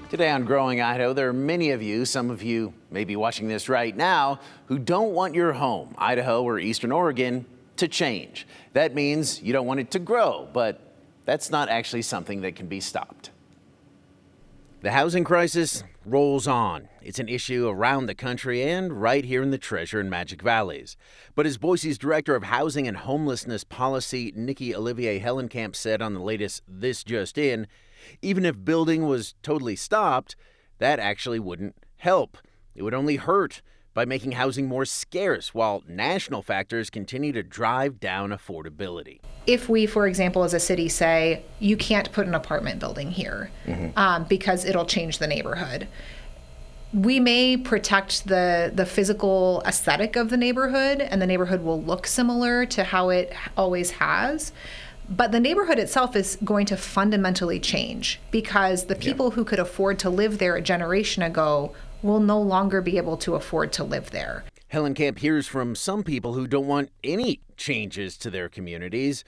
Today on Growing Idaho, there are many of you, some of you may be watching this right now, who don't want your home, Idaho or Eastern Oregon, to change. That means you don't want it to grow, but that's not actually something that can be stopped. The housing crisis rolls on. It's an issue around the country and right here in the Treasure and Magic Valleys. But as Boise's Director of Housing and Homelessness Policy, Nikki Olivier Hellenkamp, said on the latest This Just In, even if building was totally stopped, that actually wouldn't help. It would only hurt by making housing more scarce, while national factors continue to drive down affordability. If we, for example, as a city say, you can't put an apartment building here because it'll change the neighborhood, we may protect the physical aesthetic of the neighborhood, and the neighborhood will look similar to how it always has. But the neighborhood itself is going to fundamentally change because the people who could afford to live there a generation ago will no longer be able to afford to live there. Hellenkamp hears from some people who don't want any changes to their communities,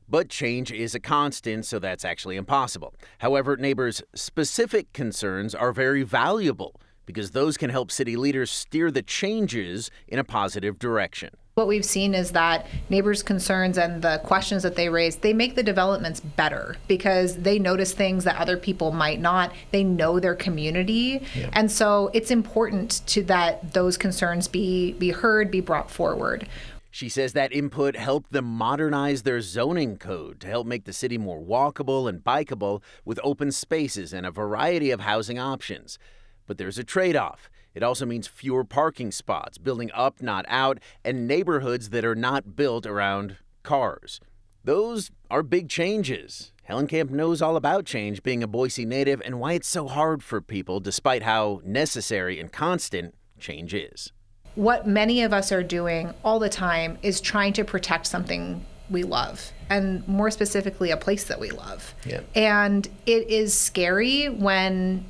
but change is a constant, so that's actually impossible. However, neighbors' specific concerns are very valuable because those can help city leaders steer the changes in a positive direction. What we've seen is that neighbors' concerns and the questions that they raise, they make the developments better because they notice things that other people might not. They know their community. And so it's important that those concerns be heard, be brought forward. She says that input helped them modernize their zoning code to help make the city more walkable and bikeable with open spaces and a variety of housing options. But there's a trade-off. It also means fewer parking spots, building up, not out, and neighborhoods that are not built around cars. Those are big changes. Hellenkamp knows all about change, being a Boise native, and why it's so hard for people, despite how necessary and constant change is. What many of us are doing all the time is trying to protect something we love, and more specifically, a place that we love. And it is scary when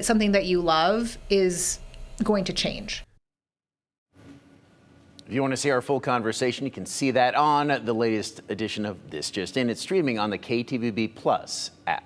something that you love is going to change. If you want to see our full conversation, you can see that on the latest edition of This Just In. It's streaming on the KTVB Plus app.